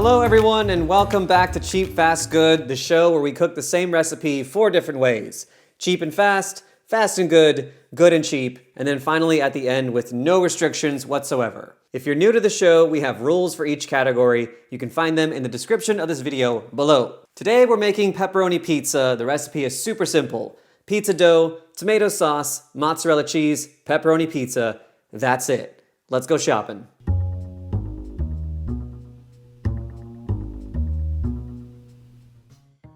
Hello everyone and welcome back to Cheap, Fast, Good, the show where we cook the same recipe 4 different ways. Cheap and fast, fast and good, good and cheap, and then finally at the end with no restrictions whatsoever. If you're new to the show, we have rules for each category. You can find them in the description of this video below. Today we're making pepperoni pizza. The recipe is super simple. Pizza dough, tomato sauce, mozzarella cheese, pepperoni pizza. That's it. Let's go shopping.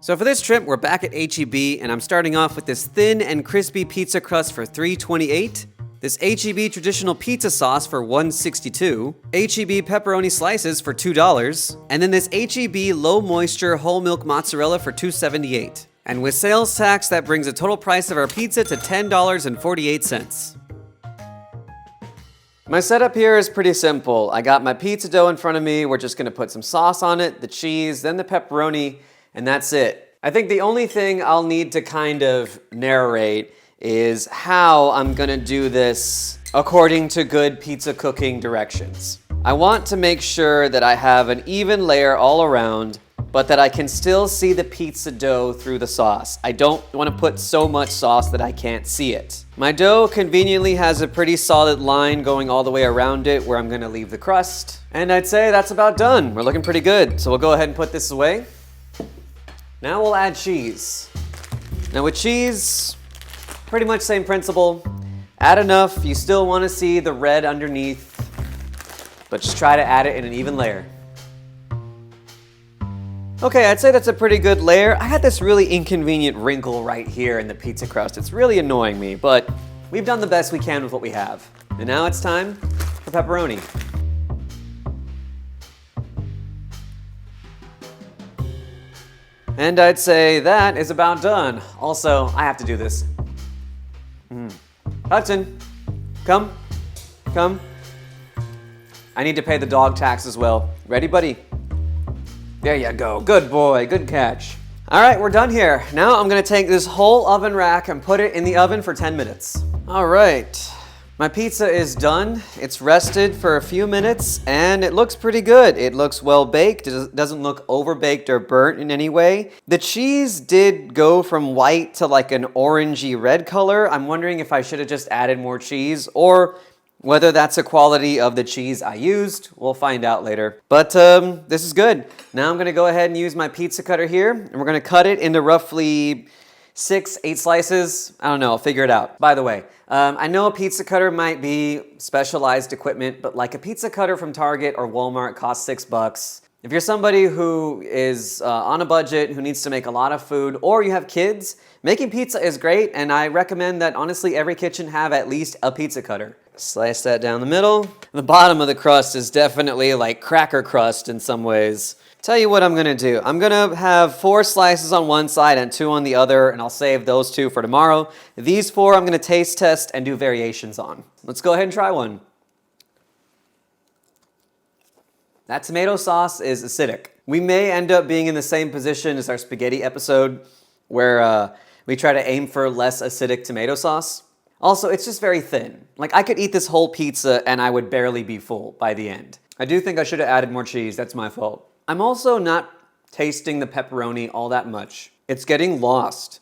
So for this trip, we're back at H-E-B, and I'm starting off with this thin and crispy pizza crust for $3.28, this H-E-B traditional pizza sauce for $1.62, H-E-B pepperoni slices for $2, and then this H-E-B low moisture whole milk mozzarella for $2.78. And with sales tax, that brings the total price of our pizza to $10.48. My setup here is pretty simple. I got my pizza dough in front of me. We're just gonna put some sauce on it, the cheese, then the pepperoni, and that's it. I think the only thing I'll need to kind of narrate is how I'm gonna do this according to good pizza cooking directions. I want to make sure that I have an even layer all around, but that I can still see the pizza dough through the sauce. I don't want to put so much sauce that I can't see it. My dough conveniently has a pretty solid line going all the way around it where I'm gonna leave the crust. And I'd say that's about done. We're looking pretty good. So we'll go ahead and put this away. Now we'll add cheese. Now with cheese, pretty much same principle. Add enough, you still want to see the red underneath, but just try to add it in an even layer. Okay, I'd say that's a pretty good layer. I had this really inconvenient wrinkle right here in the pizza crust. It's really annoying me, but we've done the best we can with what we have. And now it's time for pepperoni. And I'd say that is about done. Also, I have to do this. Hudson, come. I need to pay the dog tax as well. Ready, buddy? There you go. Good boy, good catch. All right, we're done here. Now I'm gonna take this whole oven rack and put it in the oven for 10 minutes. All right. My pizza is done. It's rested for a few minutes and it looks pretty good. It looks well baked. It doesn't look overbaked or burnt in any way. The cheese did go from white to like an orangey red color. I'm wondering if I should have just added more cheese or whether that's a quality of the cheese I used. We'll find out later. But this is good. Now I'm gonna go ahead and use my pizza cutter here and we're gonna cut it into roughly 6-8 slices. I don't know, I'll figure it out. By the way, I know a pizza cutter might be specialized equipment, but like a pizza cutter from Target or Walmart costs $6. If you're somebody who is on a budget, who needs to make a lot of food, or you have kids, making pizza is great, and I recommend that honestly every kitchen have at least a pizza cutter. Slice that down the middle. The bottom of the crust is definitely like cracker crust in some ways. Tell you what I'm gonna do. I'm gonna have 4 slices on one side and 2 on the other, and I'll save those 2 for tomorrow. These 4 I'm gonna taste test and do variations on. Let's go ahead and try one. That tomato sauce is acidic. We may end up being in the same position as our spaghetti episode, where we try to aim for less acidic tomato sauce. Also, it's just very thin. Like, I could eat this whole pizza and I would barely be full by the end. I do think I should have added more cheese. That's my fault. I'm also not tasting the pepperoni all that much. It's getting lost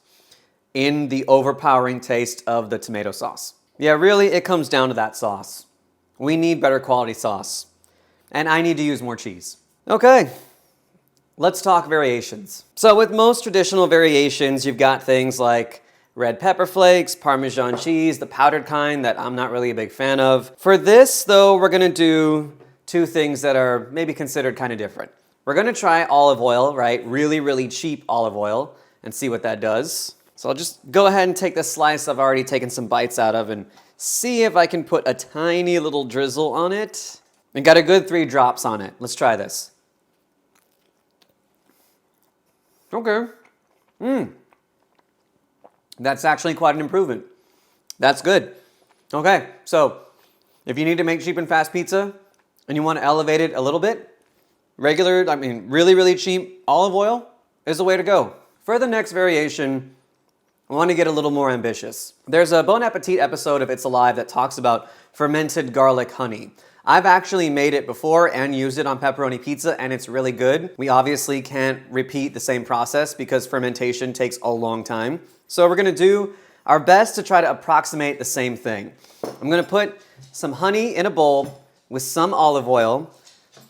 in the overpowering taste of the tomato sauce. Yeah, really, it comes down to that sauce. We need better quality sauce. And I need to use more cheese. Okay, let's talk variations. So with most traditional variations, you've got things like red pepper flakes, Parmesan cheese, the powdered kind that I'm not really a big fan of. For this, though, we're gonna do 2 things that are maybe considered kind of different. We're gonna try olive oil, right? Really, really cheap olive oil and see what that does. So I'll just go ahead and take the slice I've already taken some bites out of and see if I can put a tiny little drizzle on it. And got a good 3 drops on it. Let's try this. Okay. That's actually quite an improvement. That's good. Okay, so if you need to make cheap and fast pizza and you want to elevate it a little bit, really, really cheap olive oil is the way to go. For the next variation, I want to get a little more ambitious. There's a Bon Appetit episode of It's Alive that talks about fermented garlic honey. I've actually made it before and used it on pepperoni pizza, and it's really good. We obviously can't repeat the same process because fermentation takes a long time. So we're gonna do our best to try to approximate the same thing. I'm gonna put some honey in a bowl with some olive oil,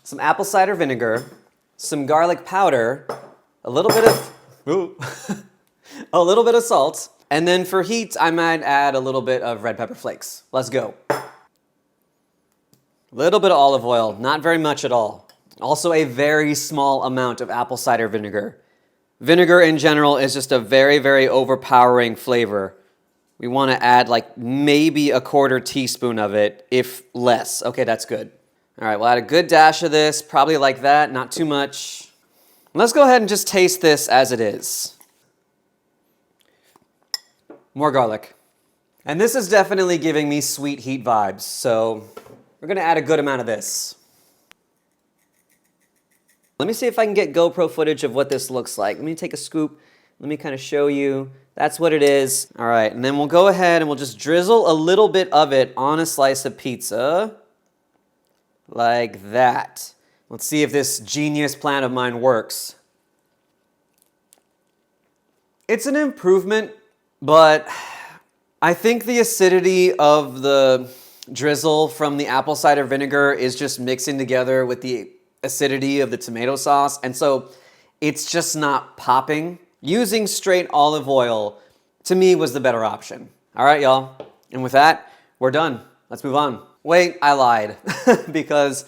some apple cider vinegar, some garlic powder, a little bit of, a little bit of salt, and then for heat, I might add a little bit of red pepper flakes. Let's go. Little bit of olive oil, not very much at all. Also a very small amount of apple cider vinegar. Vinegar in general is just a very, very overpowering flavor. We want to add like maybe a quarter teaspoon of it, if less. Okay, that's good. All right, we'll add a good dash of this, probably like that, not too much. Let's go ahead and just taste this as it is. More garlic. And this is definitely giving me sweet heat vibes, so we're gonna add a good amount of this. Let me see if I can get GoPro footage of what this looks like. Let me take a scoop. Let me kind of show you. That's what it is. All right, and then we'll go ahead and we'll just drizzle a little bit of it on a slice of pizza. Like that. Let's see if this genius plan of mine works. It's an improvement, but I think the acidity of the drizzle from the apple cider vinegar is just mixing together with the acidity of the tomato sauce, and so it's just not popping. Using straight olive oil, to me, was the better option. All right, y'all. And with that, we're done. Let's move on. Wait, I lied. Because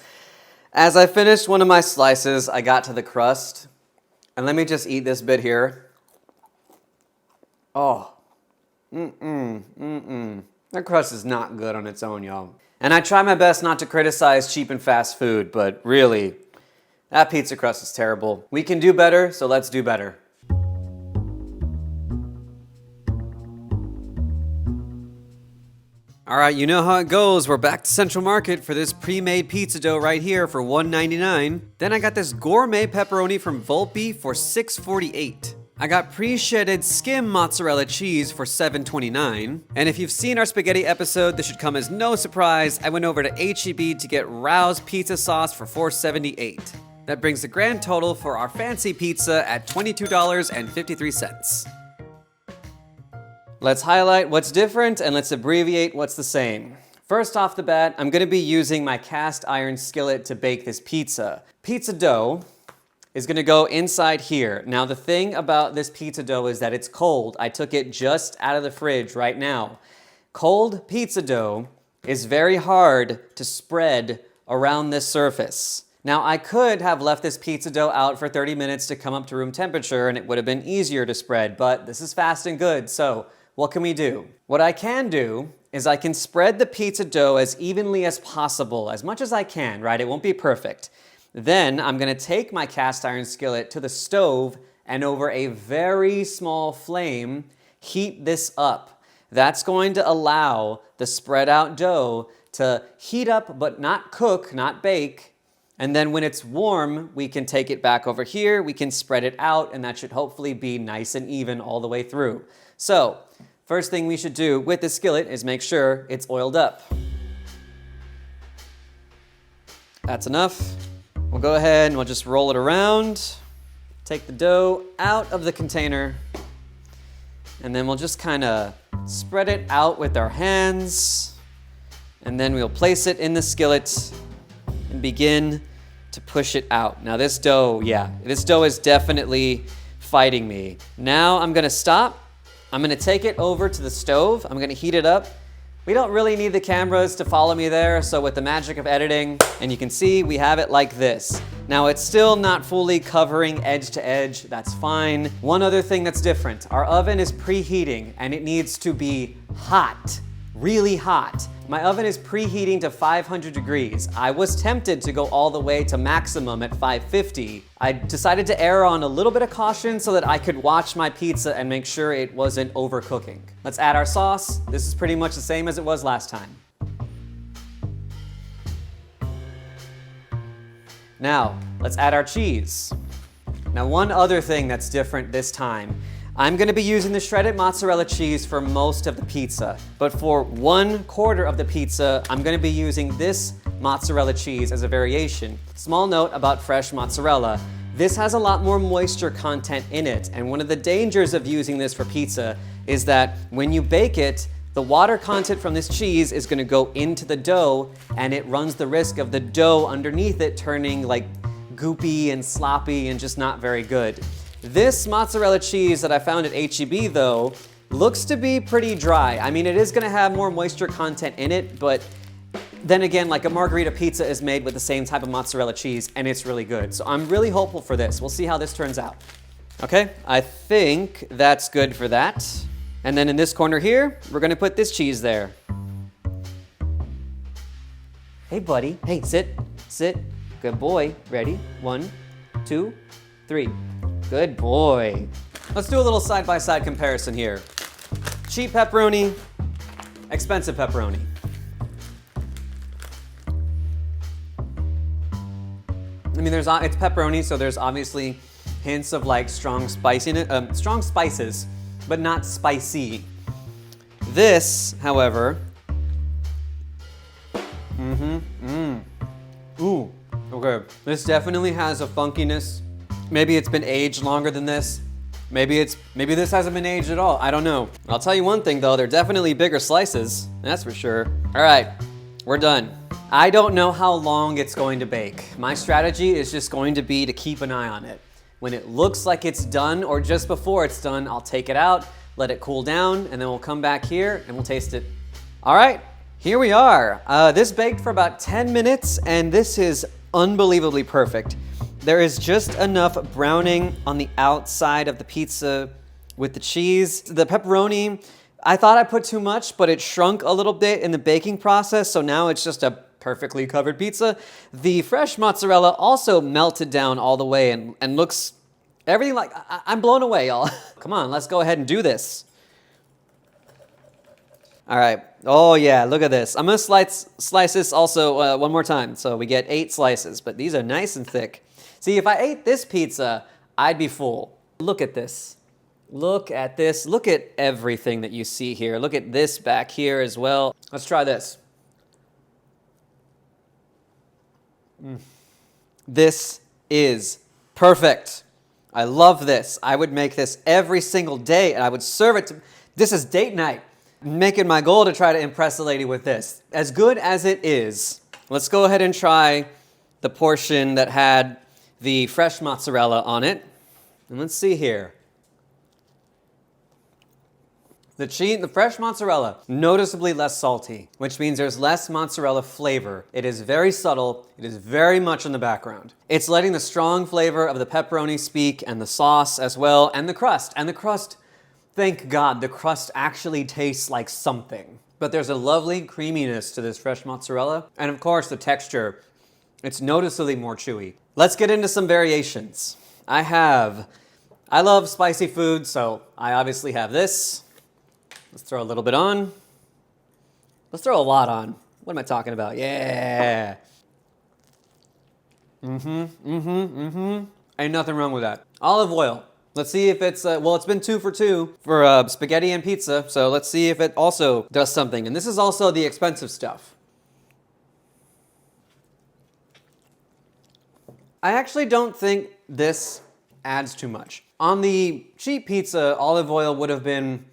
as I finished one of my slices, I got to the crust. And let me just eat this bit here. Oh. That crust is not good on its own, y'all. And I try my best not to criticize cheap and fast food, but really, that pizza crust is terrible. We can do better, so let's do better. All right, you know how it goes. We're back to Central Market for this pre-made pizza dough right here for $1.99. Then I got this gourmet pepperoni from Volpe for $6.48. I got pre-shredded skim mozzarella cheese for $7.29. And if you've seen our spaghetti episode, this should come as no surprise. I went over to H-E-B to get Rao's pizza sauce for $4.78. That brings the grand total for our fancy pizza at $22.53. Let's highlight what's different and let's abbreviate what's the same. First off the bat, I'm gonna be using my cast iron skillet to bake this pizza. Pizza dough is gonna go inside here. Now the thing about this pizza dough is that it's cold. I took it just out of the fridge right now. Cold pizza dough is very hard to spread around this surface. Now I could have left this pizza dough out for 30 minutes to come up to room temperature and it would have been easier to spread, but this is fast and good, so what can we do? What I can do is I can spread the pizza dough as evenly as possible, as much as I can, right? It won't be perfect. Then I'm gonna take my cast iron skillet to the stove and over a very small flame, heat this up. That's going to allow the spread out dough to heat up but not cook, not bake. And then when it's warm, we can take it back over here, we can spread it out, and that should hopefully be nice and even all the way through. So, first thing we should do with the skillet is make sure it's oiled up. That's enough. We'll go ahead and we'll just roll it around, take the dough out of the container, and then we'll just kind of spread it out with our hands, and then we'll place it in the skillet and begin to push it out. Now this dough, this dough is definitely fighting me. Now I'm gonna stop. I'm gonna take it over to the stove. I'm gonna heat it up. We don't really need the cameras to follow me there, so with the magic of editing, and you can see we have it like this. Now it's still not fully covering edge to edge, that's fine. One other thing that's different, our oven is preheating and it needs to be hot, really hot. My oven is preheating to 500 degrees. I was tempted to go all the way to maximum at 550. I decided to err on a little bit of caution so that I could watch my pizza and make sure it wasn't overcooking. Let's add our sauce. This is pretty much the same as it was last time. Now, let's add our cheese. Now, one other thing that's different this time. I'm gonna be using the shredded mozzarella cheese for most of the pizza, but for 1/4 of the pizza, I'm gonna be using this mozzarella cheese as a variation. Small note about fresh mozzarella. This has a lot more moisture content in it, and one of the dangers of using this for pizza is that when you bake it, the water content from this cheese is gonna go into the dough, and it runs the risk of the dough underneath it turning like goopy and sloppy and just not very good. This mozzarella cheese that I found at H-E-B though, looks to be pretty dry. I mean, it is gonna have more moisture content in it, but then again, like a margherita pizza is made with the same type of mozzarella cheese and it's really good. So I'm really hopeful for this. We'll see how this turns out. Okay, I think that's good for that. And then in this corner here, we're gonna put this cheese there. Hey buddy, hey, sit. Good boy, ready? 1, 2, 3. Good boy. Let's do a little side-by-side comparison here. Cheap pepperoni, expensive pepperoni. I mean, it's pepperoni, so there's obviously hints of like strong spices, but not spicy. This, however, ooh, okay. This definitely has a funkiness. Maybe it's been aged longer than this. Maybe this hasn't been aged at all. I don't know. I'll tell you one thing though, they're definitely bigger slices. That's for sure. All right, we're done. I don't know how long it's going to bake. My strategy is just going to be to keep an eye on it. When it looks like it's done or just before it's done, I'll take it out, let it cool down, and then we'll come back here and we'll taste it. All right, here we are. This baked for about 10 minutes and this is unbelievably perfect. There is just enough browning on the outside of the pizza with the cheese. The pepperoni, I thought I put too much, but it shrunk a little bit in the baking process, so now it's just a perfectly covered pizza. The fresh mozzarella also melted down all the way and looks everything like, I'm blown away, y'all. Come on, let's go ahead and do this. All right, oh yeah, look at this. I'm gonna slice this also one more time, so we get 8 slices, but these are nice and thick. See, if I ate this pizza, I'd be full. Look at this. Look at this. Look at everything that you see here. Look at this back here as well. Let's try this. This is perfect. I love this. I would make this every single day and I would serve it to, this is date night. I'm making my goal to try to impress a lady with this. As good as it is, let's go ahead and try the portion that had the fresh mozzarella on it. And let's see here. The fresh mozzarella, noticeably less salty, which means there's less mozzarella flavor. It is very subtle. It is very much in the background. It's letting the strong flavor of the pepperoni speak and the sauce as well, and the crust. And the crust, thank God, the crust actually tastes like something. But there's a lovely creaminess to this fresh mozzarella. And of course, the texture, it's noticeably more chewy. Let's get into some variations. I love spicy food, so I obviously have this. Let's throw a little bit on. Let's throw a lot on. What am I talking about? Yeah. Ain't nothing wrong with that. Olive oil. Let's see if it's, well, it's been 2 for 2 for spaghetti and pizza, so let's see if it also does something. And this is also the expensive stuff. I actually don't think this adds too much. On the cheap pizza, olive oil would have been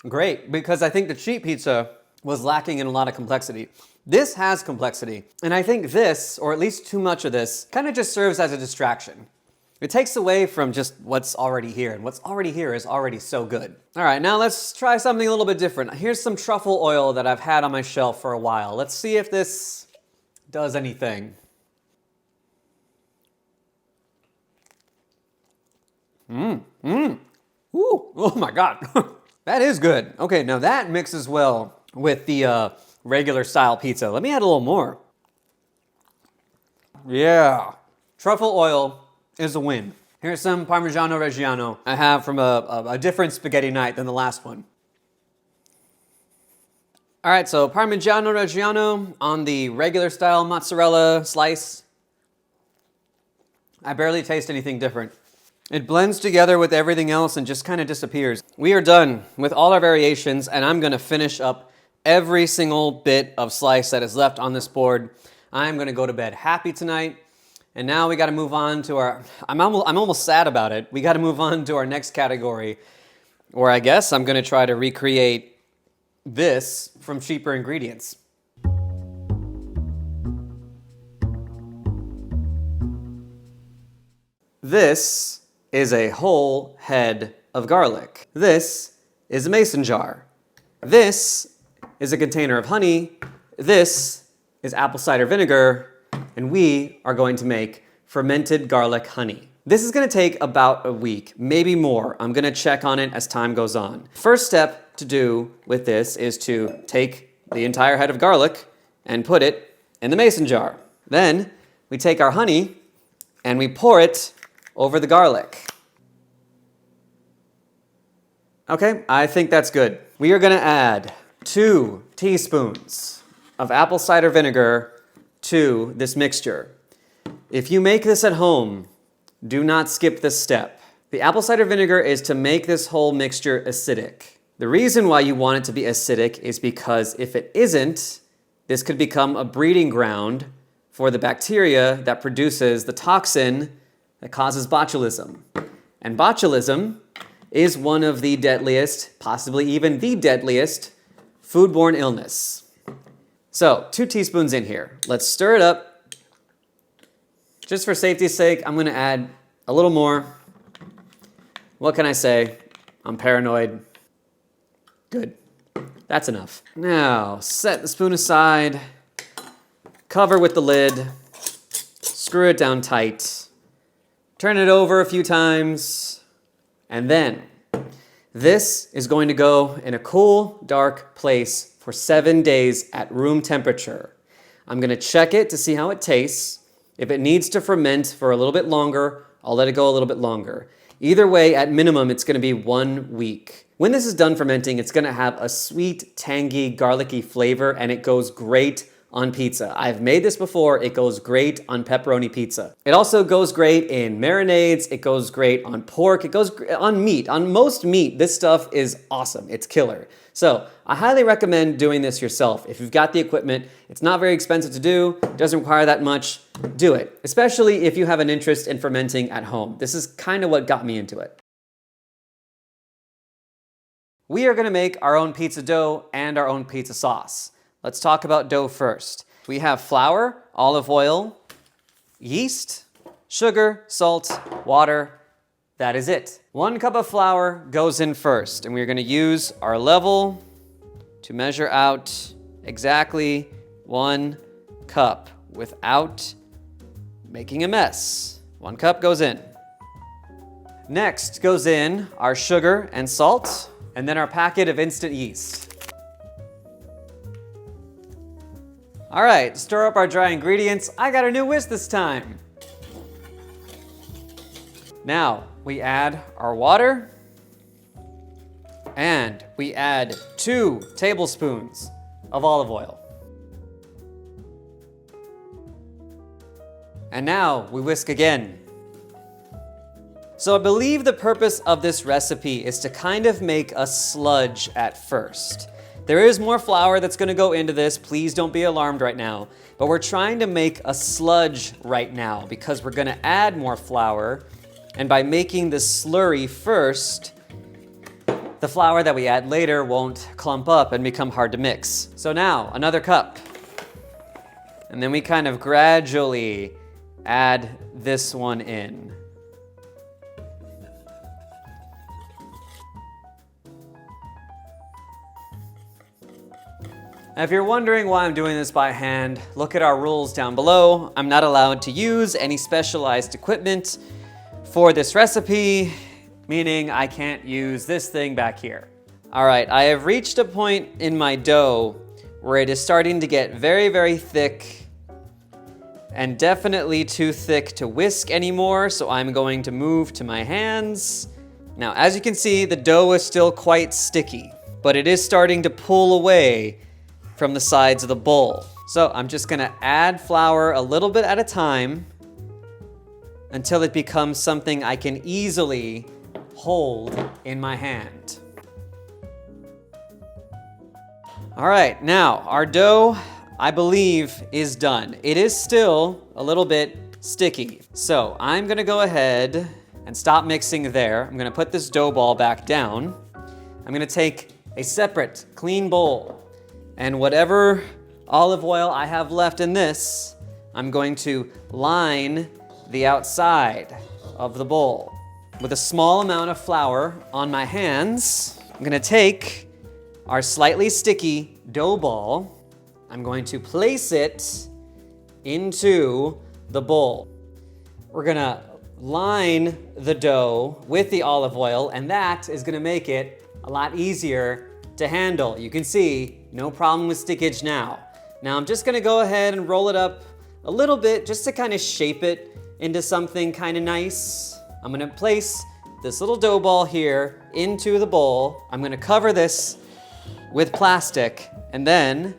great, because I think the cheap pizza was lacking in a lot of complexity. This has complexity, and I think this, or at least too much of this, kind of just serves as a distraction. It takes away from just what's already here, and what's already here is already so good. All right, now let's try something a little bit different. Here's some truffle oil that I've had on my shelf for a while. Let's see if this does anything. Ooh, oh my God. That is good. Okay, now that mixes well with the regular style pizza. Let me add a little more. Yeah, truffle oil is a win. Here's some Parmigiano Reggiano I have from a different spaghetti night than the last one. All right, so Parmigiano Reggiano on the regular style mozzarella slice. I barely taste anything different. It blends together with everything else and just kind of disappears. We are done with all our variations, and I'm gonna finish up every single bit of slice that is left on this board. I'm gonna go to bed happy tonight. And now we gotta move on to our, I'm almost sad about it. We gotta move on to our next category, where I guess I'm gonna try to recreate this from cheaper ingredients. This is a whole head of garlic. This is a mason jar. This is a container of honey. This is apple cider vinegar. And we are going to make fermented garlic honey. This is gonna take about a week, maybe more. I'm gonna check on it as time goes on. First step to do with this is to take the entire head of garlic and put it in the mason jar. Then we take our honey and we pour it over the garlic. Okay, I think that's good. We are gonna add 2 teaspoons of apple cider vinegar to this mixture. If you make this at home, do not skip this step. The apple cider vinegar is to make this whole mixture acidic. The reason why you want it to be acidic is because if it isn't, this could become a breeding ground for the bacteria that produces the toxin that causes botulism. And botulism is one of the deadliest, possibly even the deadliest, foodborne illness. So 2 teaspoons in here. Let's stir it up. Just for safety's sake, I'm gonna add a little more. What can I say? I'm paranoid. Good. That's enough. Now, set the spoon aside, cover with the lid, screw it down tight, turn it over a few times, and then this is going to go in a cool, dark place for 7 days at room temperature. I'm gonna check it to see how it tastes. If it needs to ferment for a little bit longer, I'll let it go a little bit longer. Either way, at minimum, it's gonna be 1 week. When this is done fermenting, it's gonna have a sweet, tangy, garlicky flavor, and it goes great on pizza. I've made this before. It goes great on pepperoni pizza. It also goes great in marinades. It goes great on pork. It goes on meat. On most meat, this stuff is awesome. It's killer. So I highly recommend doing this yourself. If you've got the equipment, it's not very expensive to do. It doesn't require that much. Do it, especially if you have an interest in fermenting at home. This is kind of what got me into it. We are gonna make our own pizza dough and our own pizza sauce. Let's talk about dough first. We have flour, olive oil, yeast, sugar, salt, water. That is it. 1 cup of flour goes in first, and we're gonna use our level to measure out exactly 1 cup without making a mess. 1 cup goes in. Next goes in our sugar and salt, and then our packet of instant yeast. All right, stir up our dry ingredients. I got a new whisk this time. Now, we add our water, and we add 2 tablespoons of olive oil. And now we whisk again. So I believe the purpose of this recipe is to kind of make a sludge at first. There is more flour that's gonna go into this. Please don't be alarmed right now. But we're trying to make a sludge right now because we're gonna add more flour. And by making this slurry first, the flour that we add later won't clump up and become hard to mix. So now, another cup. And then we kind of gradually add this one in. Now, if you're wondering why I'm doing this by hand, look at our rules down below. I'm not allowed to use any specialized equipment for this recipe, meaning I can't use this thing back here. All right, I have reached a point in my dough where it is starting to get very, very thick and definitely too thick to whisk anymore, so I'm going to move to my hands. Now, as you can see, the dough is still quite sticky, but it is starting to pull away from the sides of the bowl. So I'm just gonna add flour a little bit at a time until it becomes something I can easily hold in my hand. All right, now our dough, I believe, is done. It is still a little bit sticky. So I'm gonna go ahead and stop mixing there. I'm gonna put this dough ball back down. I'm gonna take a separate clean bowl, and whatever olive oil I have left in this, I'm going to line the outside of the bowl. With a small amount of flour on my hands, I'm gonna take our slightly sticky dough ball. I'm going to place it into the bowl. We're gonna line the dough with the olive oil, and that is gonna make it a lot easier to handle. You can see, no problem with stickage now. Now I'm just gonna go ahead and roll it up a little bit just to kind of shape it into something kind of nice. I'm gonna place this little dough ball here into the bowl. I'm gonna cover this with plastic, and then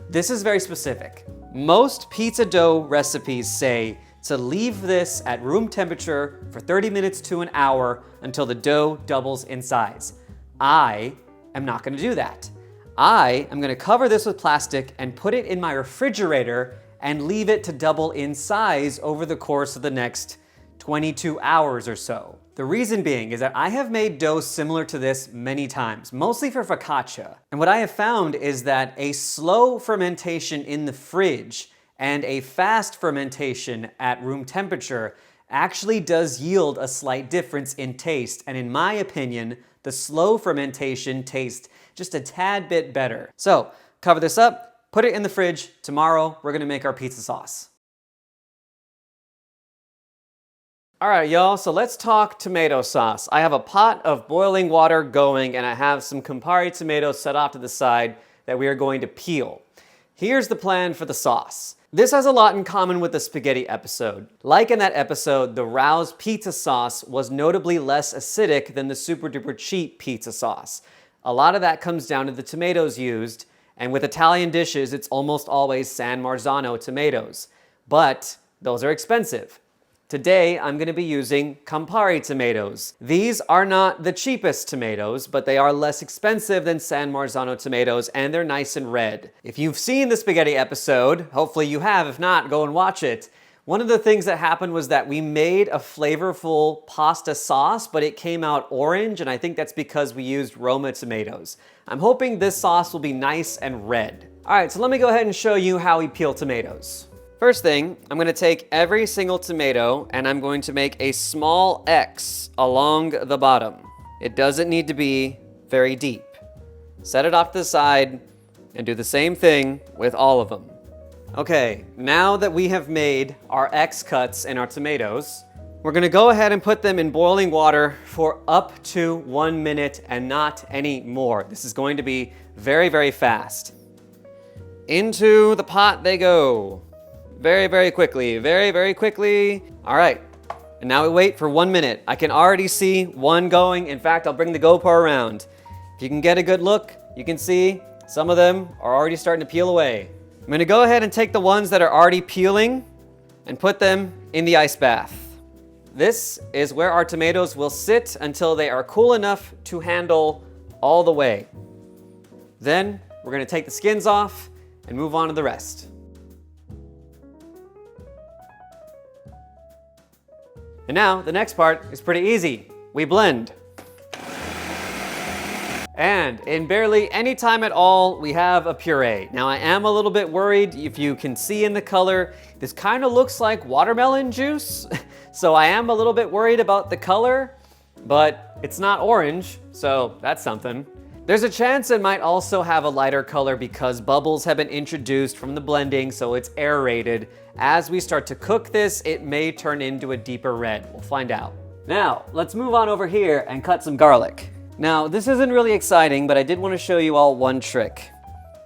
this is very specific. Most pizza dough recipes say to leave this at room temperature for 30 minutes to an hour until the dough doubles in size. I am not gonna do that. I am gonna cover this with plastic and put it in my refrigerator and leave it to double in size over the course of the next 22 hours or so. The reason being is that I have made dough similar to this many times, mostly for focaccia. And what I have found is that a slow fermentation in the fridge and a fast fermentation at room temperature actually does yield a slight difference in taste. And in my opinion, the slow fermentation tastes just a tad bit better. So cover this up, put it in the fridge. Tomorrow, we're gonna make our pizza sauce. All right, y'all, so let's talk tomato sauce. I have a pot of boiling water going, and I have some Campari tomatoes set off to the side that we are going to peel. Here's the plan for the sauce. This has a lot in common with the spaghetti episode. Like in that episode, the Rao's pizza sauce was notably less acidic than the super duper cheap pizza sauce. A lot of that comes down to the tomatoes used, and with Italian dishes, it's almost always San Marzano tomatoes. But those are expensive. Today, I'm gonna be using Campari tomatoes. These are not the cheapest tomatoes, but they are less expensive than San Marzano tomatoes, and they're nice and red. If you've seen the spaghetti episode, hopefully you have, if not, go and watch it. One of the things that happened was that we made a flavorful pasta sauce, but it came out orange, and I think that's because we used Roma tomatoes. I'm hoping this sauce will be nice and red. All right, so let me go ahead and show you how we peel tomatoes. First thing, I'm gonna take every single tomato and I'm going to make a small X along the bottom. It doesn't need to be very deep. Set it off to the side and do the same thing with all of them. Okay, now that we have made our X cuts in our tomatoes, we're gonna go ahead and put them in boiling water for up to 1 minute and not any more. This is going to be very, very fast. Into the pot they go. Very, very quickly, very, very quickly. All right, and now we wait for 1 minute. I can already see one going. In fact, I'll bring the GoPro around. If you can get a good look, you can see some of them are already starting to peel away. I'm gonna go ahead and take the ones that are already peeling and put them in the ice bath. This is where our tomatoes will sit until they are cool enough to handle all the way. Then we're gonna take the skins off and move on to the rest. And now, the next part is pretty easy. We blend. And in barely any time at all, we have a puree. Now, I am a little bit worried. If you can see in the color, this kind of looks like watermelon juice. So I am a little bit worried about the color, but it's not orange, so that's something. There's a chance it might also have a lighter color because bubbles have been introduced from the blending, so it's aerated. As we start to cook this, it may turn into a deeper red. We'll find out. Now, let's move on over here and cut some garlic. Now, this isn't really exciting, but I did want to show you all one trick.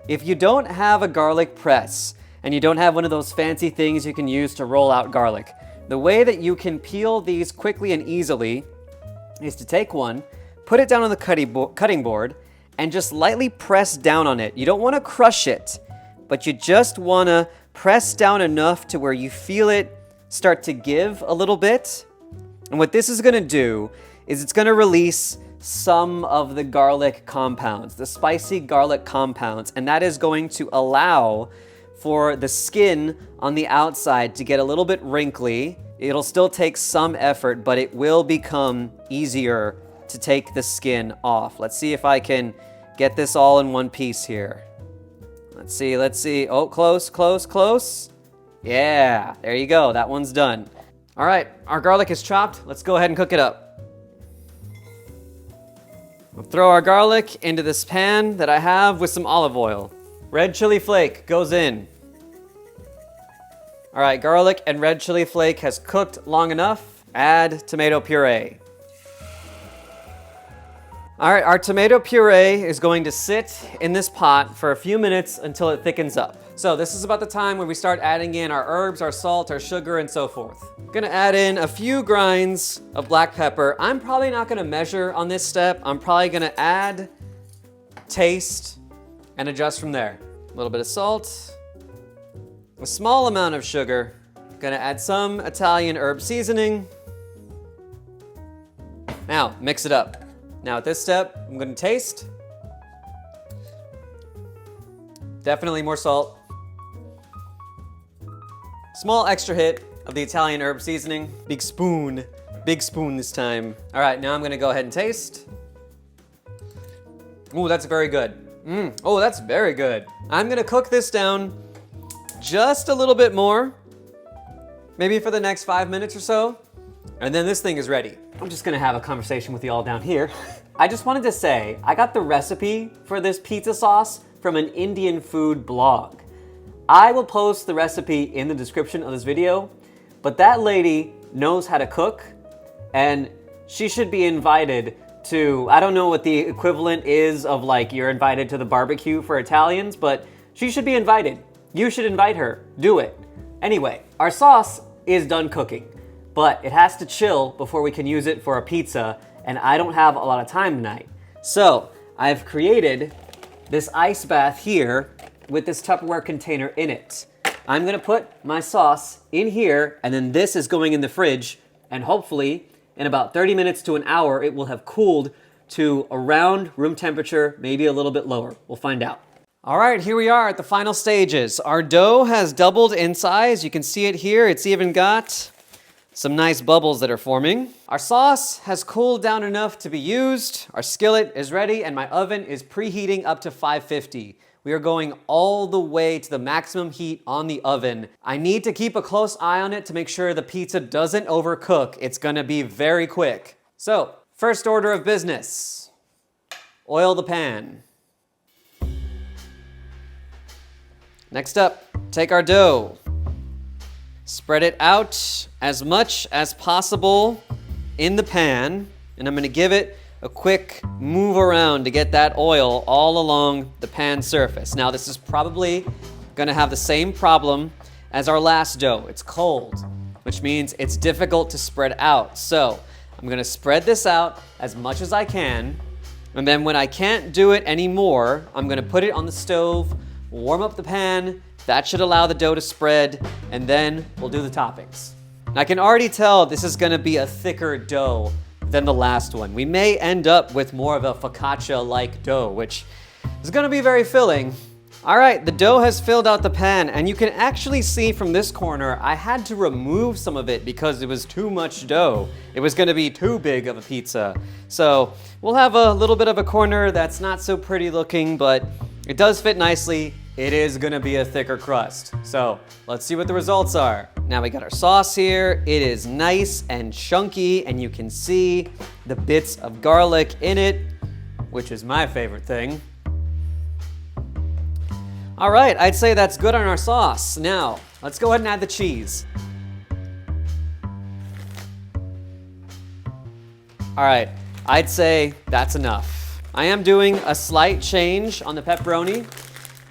If you don't have a garlic press, and you don't have one of those fancy things you can use to roll out garlic, the way that you can peel these quickly and easily is to take one, put it down on the cutting board, and just lightly press down on it. You don't want to crush it, but you just want to press down enough to where you feel it start to give a little bit. And what this is gonna do is it's gonna release some of the garlic compounds, the spicy garlic compounds, and that is going to allow for the skin on the outside to get a little bit wrinkly. It'll still take some effort, but it will become easier to take the skin off. Let's see if I can get this all in one piece here. Let's see. Oh, close. Yeah, there you go, that one's done. All right, our garlic is chopped. Let's go ahead and cook it up. We'll throw our garlic into this pan that I have with some olive oil. Red chili flake goes in. All right, garlic and red chili flake has cooked long enough. Add tomato puree. All right, our tomato puree is going to sit in this pot for a few minutes until it thickens up. So this is about the time when we start adding in our herbs, our salt, our sugar, and so forth. I'm gonna add in a few grinds of black pepper. I'm probably not gonna measure on this step. I'm probably gonna add, taste, and adjust from there. A little bit of salt, a small amount of sugar. Gonna add some Italian herb seasoning. Now, mix it up. Now at this step, I'm gonna taste. Definitely more salt. Small extra hit of the Italian herb seasoning. Big spoon this time. All right, now I'm gonna go ahead and taste. Ooh, that's very good. Oh, that's very good. I'm gonna cook this down just a little bit more, maybe for the next 5 minutes or so, and then this thing is ready. I'm just gonna have a conversation with you all down here. I just wanted to say, I got the recipe for this pizza sauce from an Indian food blog. I will post the recipe in the description of this video, but that lady knows how to cook, and she should be invited to, I don't know what the equivalent is of like you're invited to the barbecue for Italians, but she should be invited. You should invite her. Do it. Anyway, our sauce is done cooking, but it has to chill before we can use it for a pizza, and I don't have a lot of time tonight. So I've created this ice bath here with this Tupperware container in it. I'm gonna put my sauce in here, and then this is going in the fridge, and hopefully in about 30 minutes to an hour, it will have cooled to around room temperature, maybe a little bit lower. We'll find out. All right, here we are at the final stages. Our dough has doubled in size. You can see it here. It's even got some nice bubbles that are forming. Our sauce has cooled down enough to be used. Our skillet is ready, and my oven is preheating up to 550. We are going all the way to the maximum heat on the oven. I need to keep a close eye on it to make sure the pizza doesn't overcook. It's gonna be very quick. So, first order of business, oil the pan. Next up, take our dough, spread it out as much as possible in the pan, and I'm gonna give it a quick move around to get that oil all along the pan surface. Now, this is probably gonna have the same problem as our last dough. It's cold, which means it's difficult to spread out. So I'm gonna spread this out as much as I can, and then when I can't do it anymore, I'm gonna put it on the stove, warm up the pan. That should allow the dough to spread, and then we'll do the toppings. I can already tell this is gonna be a thicker dough than the last one. We may end up with more of a focaccia-like dough, which is gonna be very filling. All right, the dough has filled out the pan, and you can actually see from this corner, I had to remove some of it because it was too much dough. It was gonna be too big of a pizza. So we'll have a little bit of a corner that's not so pretty looking, but it does fit nicely. It is gonna be a thicker crust. So let's see what the results are. Now we got our sauce here. It is nice and chunky, and you can see the bits of garlic in it, which is my favorite thing. All right, I'd say that's good on our sauce. Now, let's go ahead and add the cheese. All right, I'd say that's enough. I am doing a slight change on the pepperoni.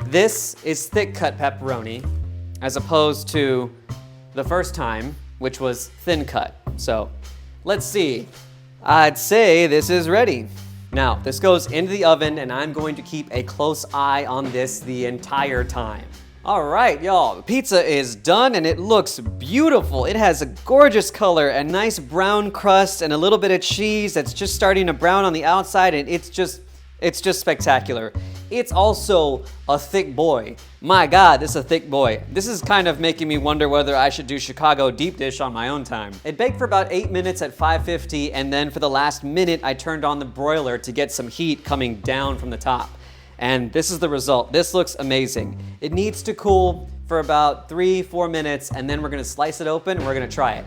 This is thick cut pepperoni, as opposed to the first time, which was thin cut. So let's see. I'd say this is ready. Now, this goes into the oven, and I'm going to keep a close eye on this the entire time. All right, y'all, the pizza is done and it looks beautiful. It has a gorgeous color and nice brown crust and a little bit of cheese that's just starting to brown on the outside, and it's just spectacular. It's also a thick boy. My God, this is a thick boy. This is kind of making me wonder whether I should do Chicago deep dish on my own time. It baked for about 8 minutes at 550, and then for the last minute, I turned on the broiler to get some heat coming down from the top. And this is the result. This looks amazing. It needs to cool for about 3-4 minutes, and then we're gonna slice it open and we're gonna try it.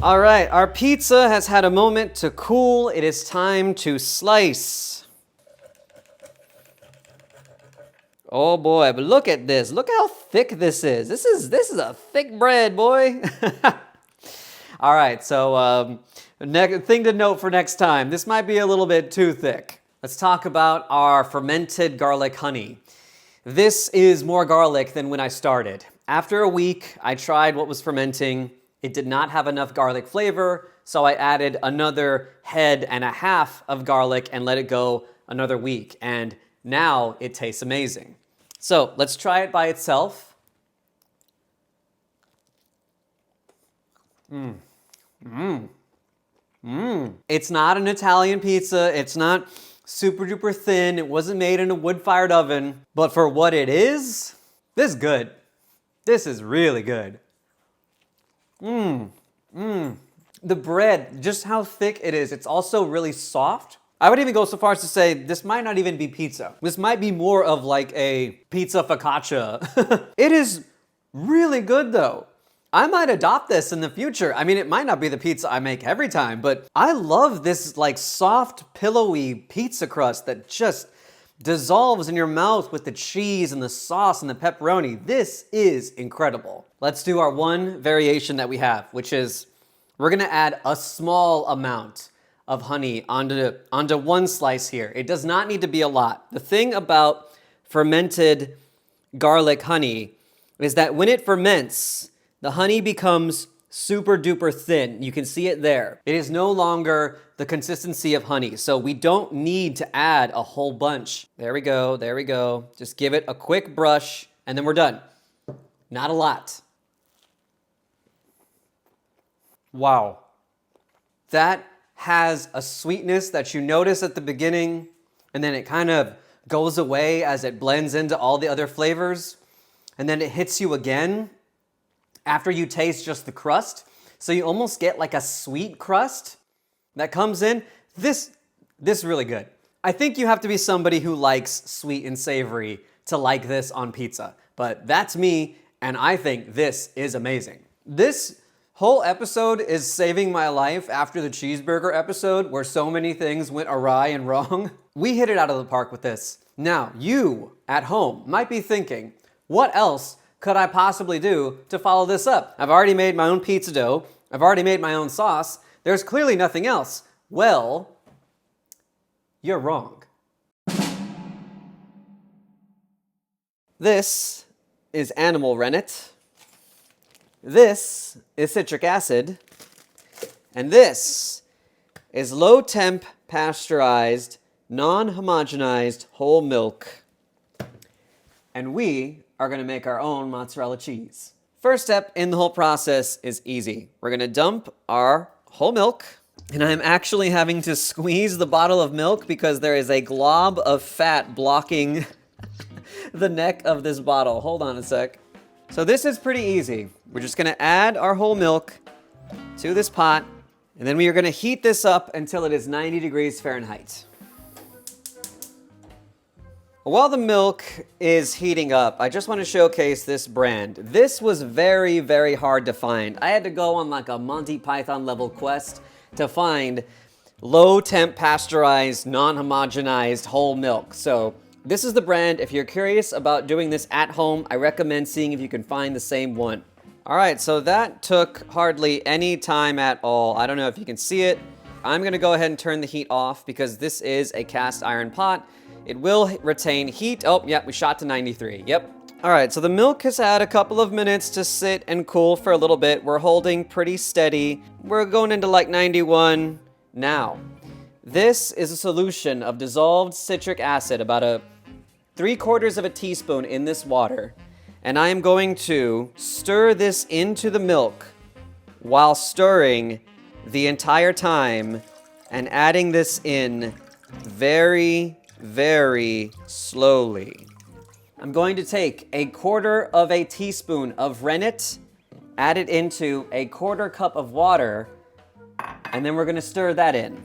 All right, our pizza has had a moment to cool. It is time to slice. Oh boy, but look at this. Look how thick this is. This is a thick bread, boy. All right, so thing to note for next time. This might be a little bit too thick. Let's talk about our fermented garlic honey. This is more garlic than when I started. After a week, I tried what was fermenting. It did not have enough garlic flavor, so I added another head and a half of garlic and let it go another week. And now it tastes amazing. So let's try it by itself. It's not an Italian pizza. It's not super duper thin. It wasn't made in a wood-fired oven. But for what it is, this is good. This is really good. The bread, just how thick it is. It's also really soft. I would even go so far as to say this might not even be pizza. This might be more of like a pizza focaccia. It is really good though. I might adopt this in the future. I mean, it might not be the pizza I make every time, but I love this like soft, pillowy pizza crust that just dissolves in your mouth with the cheese and the sauce and the pepperoni. This is incredible. Let's do our one variation that we have, which is we're gonna add a small amount of honey onto one slice here. It does not need to be a lot. The thing about fermented garlic honey is that when it ferments, the honey becomes super duper thin. You can see it there. It is no longer the consistency of honey, so we don't need to add a whole bunch. There we go, there we go. Just give it a quick brush and then we're done. Not a lot. Wow. That has a sweetness that you notice at the beginning, and then it kind of goes away as it blends into all the other flavors, and then it hits you again after you taste just the crust. So you almost get like a sweet crust that comes in. This really good. I think you have to be somebody who likes sweet and savory to like this on pizza, but that's me, and I think this is amazing. This whole episode is saving my life after the cheeseburger episode where so many things went awry and wrong. We hit it out of the park with this. Now, you at home might be thinking, what else could I possibly do to follow this up? I've already made my own pizza dough. I've already made my own sauce. There's clearly nothing else. Well, you're wrong. This is animal rennet. This is citric acid. And this is low temp pasteurized, non-homogenized whole milk. And we are gonna make our own mozzarella cheese. First step in the whole process is easy. We're gonna dump our whole milk, and I'm actually having to squeeze the bottle of milk because there is a glob of fat blocking the neck of this bottle. Hold on a sec. So this is pretty easy. We're just gonna add our whole milk to this pot, and then we are gonna heat this up until it is 90 degrees Fahrenheit. While the milk is heating up, I just want to showcase this brand. This was very, very hard to find. I had to go on like a Monty Python level quest to find low temp pasteurized, non-homogenized whole milk. So this is the brand. If you're curious about doing this at home, I recommend seeing if you can find the same one. All right, so that took hardly any time at all. I don't know if you can see it. I'm gonna go ahead and turn the heat off because this is a cast iron pot. It will retain heat. Oh, yeah, we shot to 93. Yep. All right, so the milk has had a couple of minutes to sit and cool for a little bit. We're holding pretty steady. We're going into like 91 now. This is a solution of dissolved citric acid, about 3/4 of a teaspoon in this water. and I am going to stir this into the milk while stirring the entire time and adding this in very, very slowly. I'm going to take 1/4 teaspoon of rennet, add it into 1/4 cup of water, and then we're going to stir that in.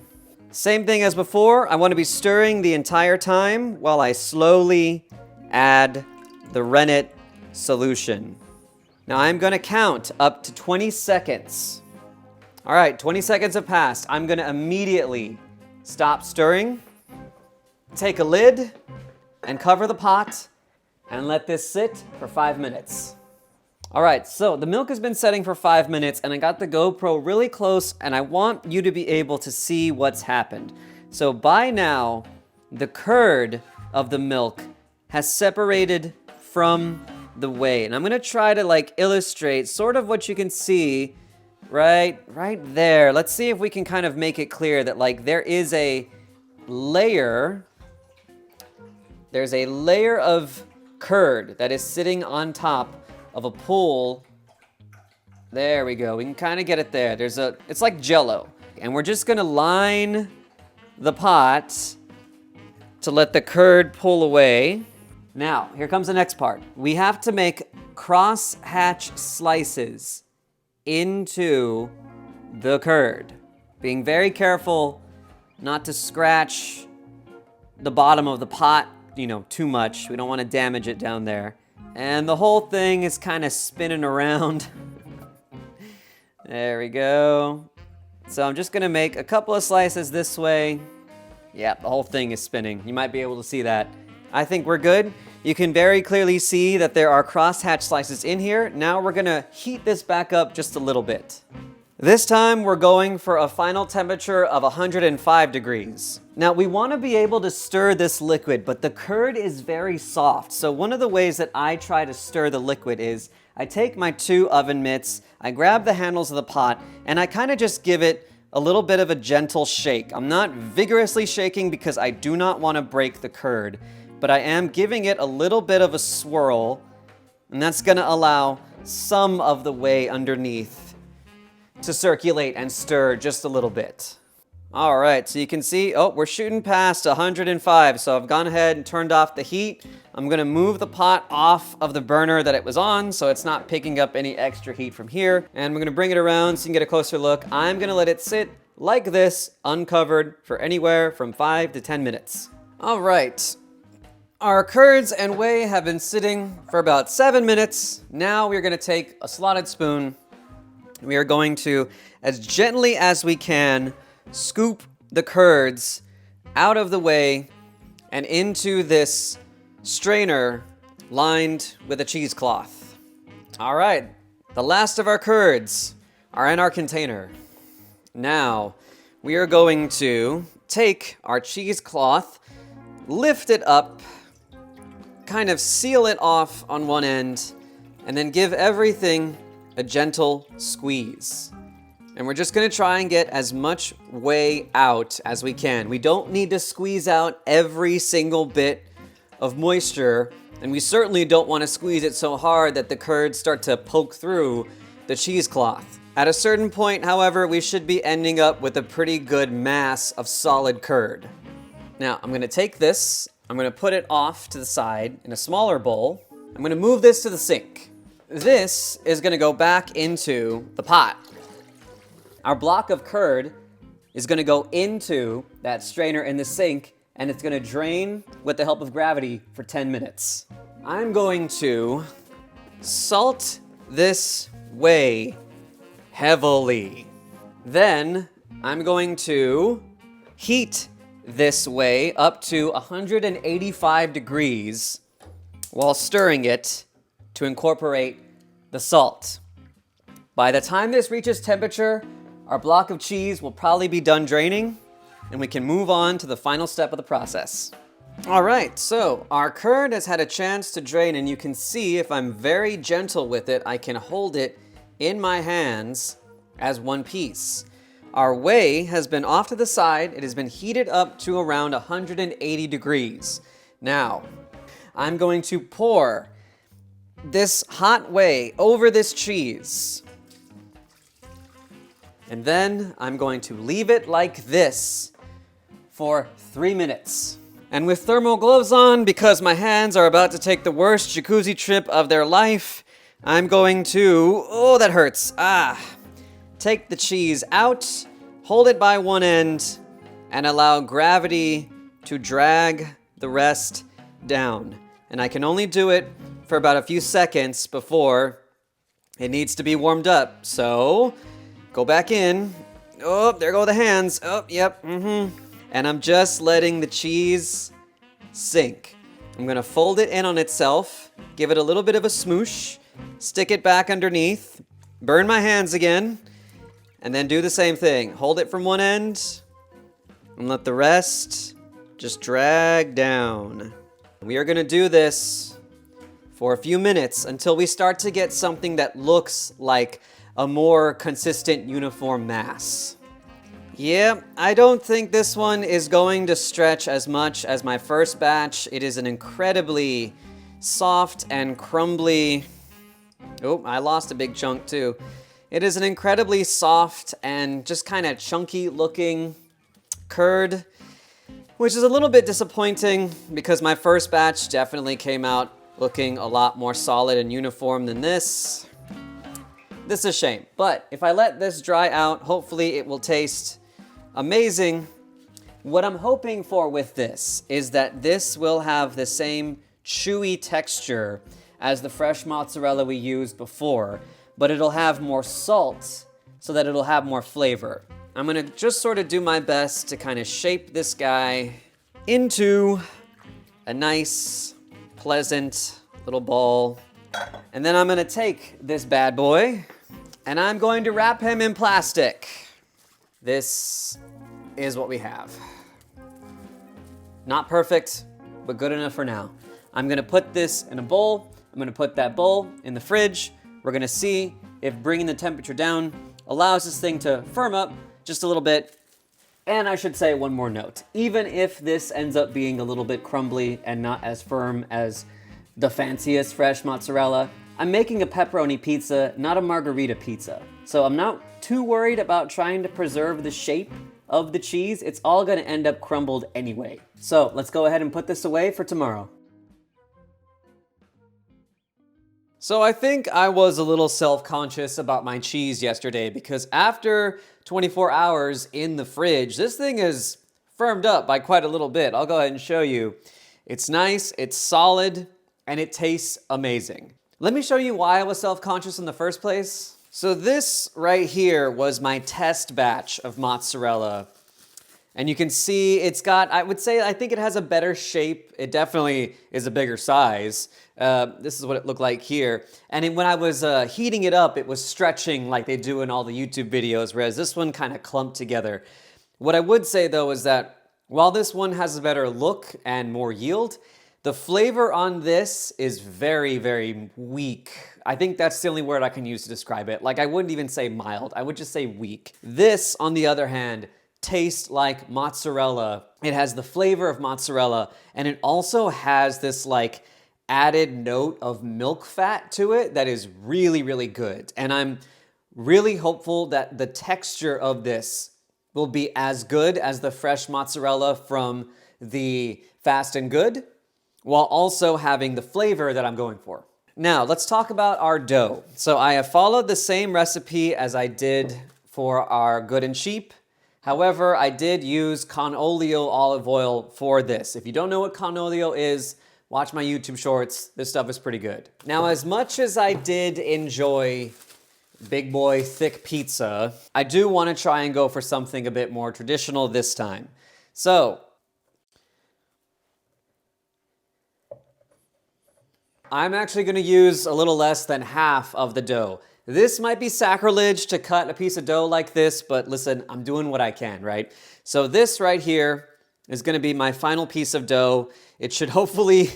Same thing as before, I want to be stirring the entire time while I slowly add the rennet solution. Now I'm going to count up to 20 seconds. All right, 20 seconds have passed. I'm going to immediately stop stirring, take a lid, and cover the pot, and let this sit for 5 minutes. All right, so the milk has been setting for 5 minutes, and I got the GoPro really close, and I want you to be able to see what's happened. So by now, the curd of the milk has separated from the whey. And I'm gonna try to illustrate sort of what you can see right there. Let's see if we can kind of make it clear that there is a layer. There's a layer of curd that is sitting on top of a pool. There we go. We can kind of get it there. It's like Jell-O. And we're just gonna line the pot to let the curd pull away. Now, here comes the next part. We have to make cross-hatch slices into the curd. Being very careful not to scratch the bottom of the pot, too much. We don't want to damage it down there. And the whole thing is kind of spinning around. There we go. So I'm just gonna make a couple of slices this way. Yeah, the whole thing is spinning. You might be able to see that. I think we're good. You can very clearly see that there are crosshatch slices in here. Now we're gonna heat this back up just a little bit. This time we're going for a final temperature of 105 degrees. Now we want to be able to stir this liquid, but the curd is very soft. So one of the ways that I try to stir the liquid is I take my 2 oven mitts, I grab the handles of the pot, and I kind of just give it a little bit of a gentle shake. I'm not vigorously shaking because I do not want to break the curd, but I am giving it a little bit of a swirl, and that's going to allow some of the whey underneath to circulate and stir just a little bit. All right, so you can see, we're shooting past 105, so I've gone ahead and turned off the heat. I'm gonna move the pot off of the burner that it was on so it's not picking up any extra heat from here, and we're gonna bring it around so you can get a closer look. I'm gonna let it sit like this, uncovered, for anywhere from 5 to 10 minutes. All right, our curds and whey have been sitting for about 7 minutes. Now we're gonna take a slotted spoon. We are going to, as gently as we can, scoop the curds out of the whey and into this strainer lined with a cheesecloth. All right, the last of our curds are in our container. Now, we are going to take our cheesecloth, lift it up, kind of seal it off on one end, and then give everything a gentle squeeze. And we're just gonna try and get as much whey out as we can. We don't need to squeeze out every single bit of moisture, and we certainly don't wanna squeeze it so hard that the curds start to poke through the cheesecloth. At a certain point, however, we should be ending up with a pretty good mass of solid curd. Now, I'm gonna take this, I'm gonna put it off to the side in a smaller bowl. I'm gonna move this to the sink. This is gonna go back into the pot. Our block of curd is gonna go into that strainer in the sink, and it's gonna drain with the help of gravity for 10 minutes. I'm going to salt this whey heavily. Then I'm going to heat this whey up to 185 degrees while stirring it to incorporate the salt. By the time this reaches temperature, our block of cheese will probably be done draining, and we can move on to the final step of the process. All right, so our curd has had a chance to drain, and you can see if I'm very gentle with it, I can hold it in my hands as one piece. Our whey has been off to the side. It has been heated up to around 180 degrees. Now, I'm going to pour this hot whey over this cheese. And then I'm going to leave it like this for 3 minutes. And with thermal gloves on, because my hands are about to take the worst jacuzzi trip of their life, I'm going to, oh, that hurts. Take the cheese out, hold it by one end, and allow gravity to drag the rest down. And I can only do it for about a few seconds before it needs to be warmed up. So, go back in. Oh, there go the hands. Oh, yep, And I'm just letting the cheese sink. I'm gonna fold it in on itself, give it a little bit of a smoosh, stick it back underneath, burn my hands again, and then do the same thing. Hold it from one end, and let the rest just drag down. We are gonna do this for a few minutes until we start to get something that looks like a more consistent uniform mass. Yeah, I don't think this one is going to stretch as much as my first batch. It is an incredibly soft and crumbly... Oh, I lost a big chunk too. It is an incredibly soft and just kind of chunky looking curd, which is a little bit disappointing because my first batch definitely came out looking a lot more solid and uniform than this. This is a shame, but if I let this dry out, hopefully it will taste amazing. What I'm hoping for with this is that this will have the same chewy texture as the fresh mozzarella we used before, but it'll have more salt so that it'll have more flavor. I'm gonna just sort of do my best to kind of shape this guy into a nice, pleasant little ball. And then I'm gonna take this bad boy and I'm going to wrap him in plastic. This is what we have. Not perfect, but good enough for now. I'm gonna put this in a bowl. I'm gonna put that bowl in the fridge. We're gonna see if bringing the temperature down allows this thing to firm up just a little bit. And I should say one more note. Even if this ends up being a little bit crumbly and not as firm as the fanciest fresh mozzarella, I'm making a pepperoni pizza, not a margarita pizza. So I'm not too worried about trying to preserve the shape of the cheese. It's all gonna end up crumbled anyway. So let's go ahead and put this away for tomorrow. So I think I was a little self-conscious about my cheese yesterday because after 24 hours in the fridge, this thing is firmed up by quite a little bit. I'll go ahead and show you. It's nice, it's solid, and it tastes amazing. Let me show you why I was self-conscious in the first place. So this right here was my test batch of mozzarella. And you can see it's got, I think it has a better shape. It definitely is a bigger size. This is what it looked like here. And when I was heating it up, it was stretching like they do in all the YouTube videos, whereas this one kind of clumped together. What I would say though is that while this one has a better look and more yield, the flavor on this is very, very weak. I think that's the only word I can use to describe it. Like I wouldn't even say mild, I would just say weak. This, on the other hand, tastes like mozzarella. It has the flavor of mozzarella, and it also has this like added note of milk fat to it that is really, really good. And I'm really hopeful that the texture of this will be as good as the fresh mozzarella from the Fast and Good, while also having the flavor that I'm going for. Now, let's talk about our dough. So I have followed the same recipe as I did for our Good and Cheap. However, I did use con olio olive oil for this. If you don't know what con olio is, watch my YouTube shorts. This stuff is pretty good. Now, as much as I did enjoy big boy thick pizza, I do want to try and go for something a bit more traditional this time. So, I'm actually going to use a little less than half of the dough. This might be sacrilege to cut a piece of dough like this, but listen, I'm doing what I can, right? So this right here is going to be my final piece of dough. It should hopefully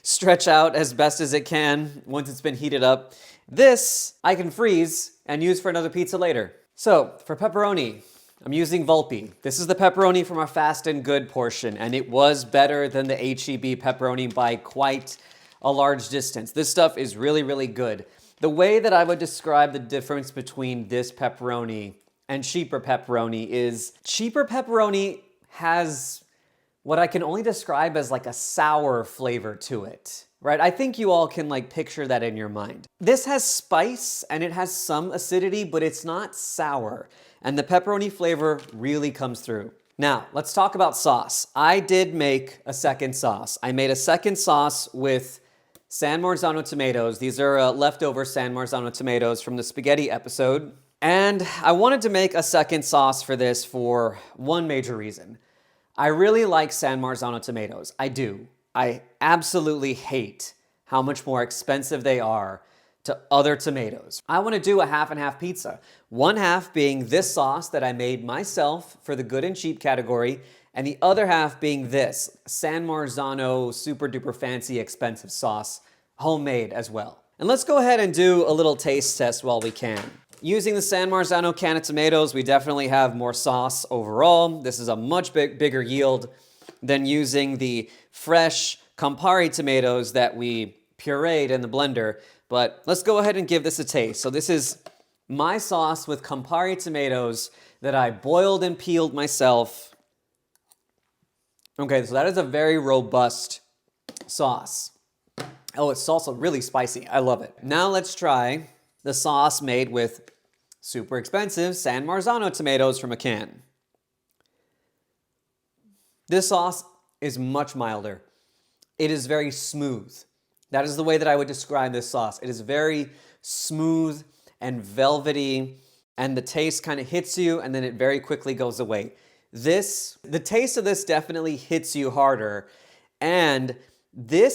stretch out as best as it can once it's been heated up. This I can freeze and use for another pizza later. So for pepperoni, I'm using Volpe. This is the pepperoni from our Fast and Good portion, and it was better than the H-E-B pepperoni by quite a large distance. This stuff is really, really good. The way that I would describe the difference between this pepperoni and cheaper pepperoni is cheaper pepperoni has what I can only describe as like a sour flavor to it, right? I think you all can like picture that in your mind. This has spice and it has some acidity, but it's not sour. And the pepperoni flavor really comes through. Now, let's talk about sauce. I did make a second sauce. I made a second sauce with San Marzano tomatoes. These are leftover San Marzano tomatoes from the spaghetti episode. And I wanted to make a second sauce for this for one major reason. I really like San Marzano tomatoes. I do. I absolutely hate how much more expensive they are to other tomatoes. I want to do a half and half pizza. One half being this sauce that I made myself for the good and cheap category, and the other half being this San Marzano super duper fancy expensive sauce, homemade as well. And let's go ahead and do a little taste test while we can. Using the San Marzano can of tomatoes, we definitely have more sauce overall. This is a much bigger yield than using the fresh Campari tomatoes that we pureed in the blender. But let's go ahead and give this a taste. So this is my sauce with Campari tomatoes that I boiled and peeled myself. Okay, so that is a very robust sauce. Oh, it's also really spicy. I love it. Now let's try the sauce made with super expensive San Marzano tomatoes from a can. This sauce is much milder. It is very smooth. That is the way that I would describe this sauce. It is very smooth and velvety, and the taste kind of hits you and then it very quickly goes away. The taste of this definitely hits you harder, and the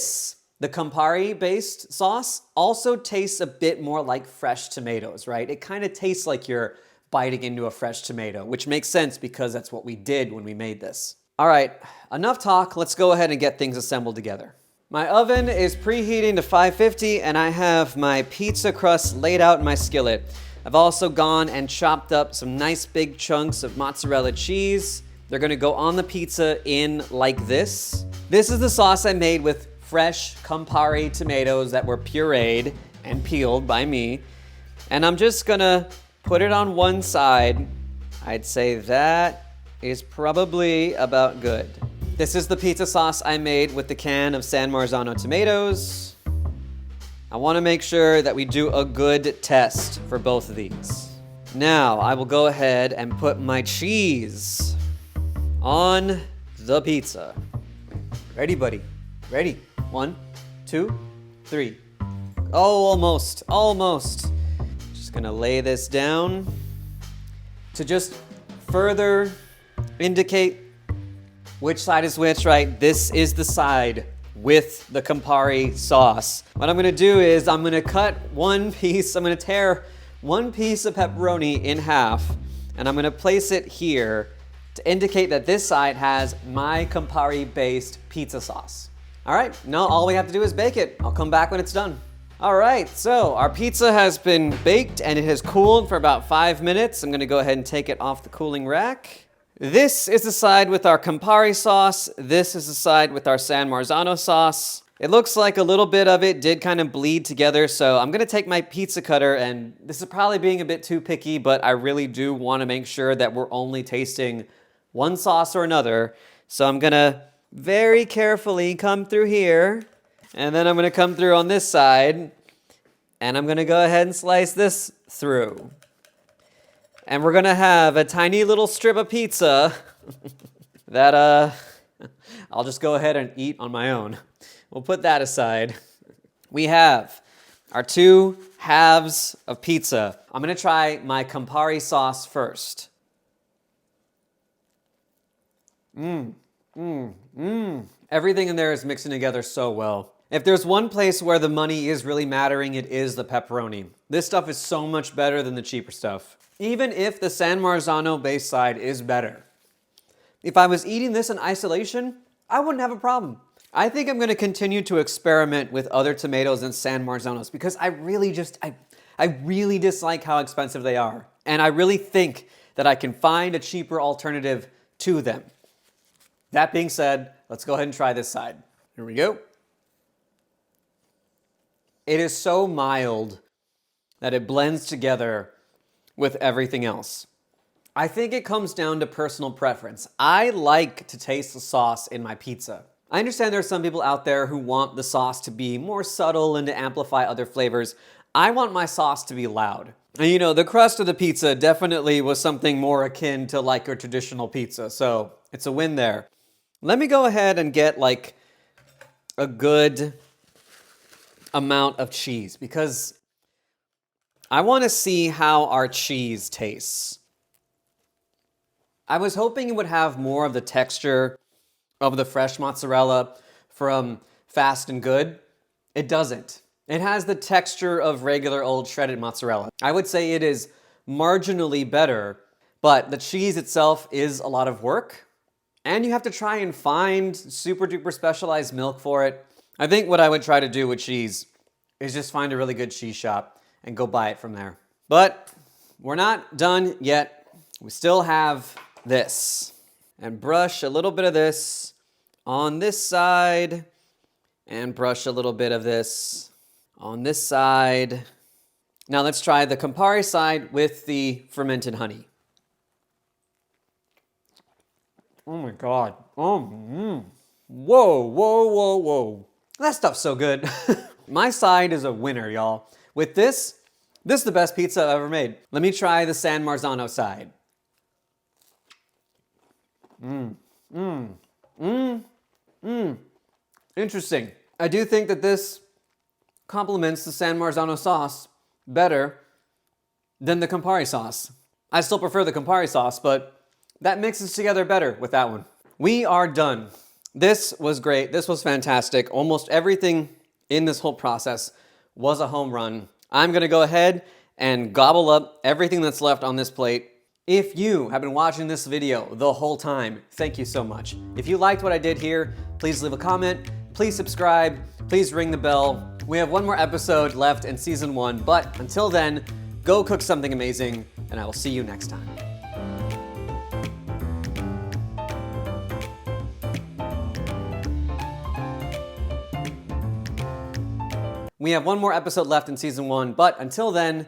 Campari-based sauce also tastes a bit more like fresh tomatoes, right? It kind of tastes like you're biting into a fresh tomato, which makes sense because that's what we did when we made this. All right, enough talk. Let's go ahead and get things assembled together. My oven is preheating to 550, and I have my pizza crust laid out in my skillet. I've also gone and chopped up some nice big chunks of mozzarella cheese. They're gonna go on the pizza in like this. This is the sauce I made with fresh Campari tomatoes that were pureed and peeled by me. And I'm just gonna put it on one side. I'd say that is probably about good. This is the pizza sauce I made with the can of San Marzano tomatoes. I want to make sure that we do a good test for both of these. Now, I will go ahead and put my cheese on the pizza. Ready, buddy? Ready? 1, 2, 3. Oh, almost. Just gonna lay this down to just further indicate which side is which, right? This is the side with the Campari sauce. What I'm gonna do is I'm gonna tear one piece of pepperoni in half, and I'm gonna place it here to indicate that this side has my Campari-based pizza sauce. All right, now all we have to do is bake it. I'll come back when it's done. All right, so our pizza has been baked and it has cooled for about 5 minutes. I'm gonna go ahead and take it off the cooling rack. This is the side with our Campari sauce. This is the side with our San Marzano sauce. It looks like a little bit of it did kind of bleed together, so I'm gonna take my pizza cutter, and this is probably being a bit too picky, but I really do wanna make sure that we're only tasting one sauce or another. So I'm gonna very carefully come through here, and then I'm gonna come through on this side, and I'm gonna go ahead and slice this through. And we're gonna have a tiny little strip of pizza that I'll just go ahead and eat on my own. We'll put that aside. We have our 2 halves of pizza. I'm gonna try my Campari sauce first. Everything in there is mixing together so well. If there's one place where the money is really mattering, it is the pepperoni. This stuff is so much better than the cheaper stuff. Even if the San Marzano base side is better. If I was eating this in isolation, I wouldn't have a problem. I think I'm gonna continue to experiment with other tomatoes than San Marzanos because I really dislike how expensive they are. And I really think that I can find a cheaper alternative to them. That being said, let's go ahead and try this side. Here we go. It is so mild that it blends together with everything else. I think it comes down to personal preference. I like to taste the sauce in my pizza. I understand there are some people out there who want the sauce to be more subtle and to amplify other flavors. I want my sauce to be loud. And you know, the crust of the pizza definitely was something more akin to like a traditional pizza, so it's a win there. Let me go ahead and get like a good amount of cheese because I want to see how our cheese tastes. I was hoping it would have more of the texture of the fresh mozzarella from Fast and Good. It doesn't. It has the texture of regular old shredded mozzarella. I would say it is marginally better, but the cheese itself is a lot of work, and you have to try and find super duper specialized milk for it. I think what I would try to do with cheese is just find a really good cheese shop and go buy it from there. But we're not done yet. We still have this. And brush a little bit of this on this side, and brush a little bit of this on this side. Now let's try the Campari side with the fermented honey. Oh my God. Whoa, whoa, whoa, whoa. That stuff's so good. My side is a winner, y'all. With this is the best pizza I've ever made. Let me try the San Marzano side. Interesting. I do think that this complements the San Marzano sauce better than the Campari sauce. I still prefer the Campari sauce, but that mixes together better with that one. We are done. This was great. This was fantastic. Almost everything in this whole process was a home run. I'm gonna go ahead and gobble up everything that's left on this plate. If you have been watching this video the whole time, thank you so much. If you liked what I did here, please leave a comment, please subscribe, please ring the bell. We have one more episode left in season 1, but until then, go cook something amazing, and I will see you next time. We have one more episode left in season 1, but until then,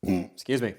excuse me.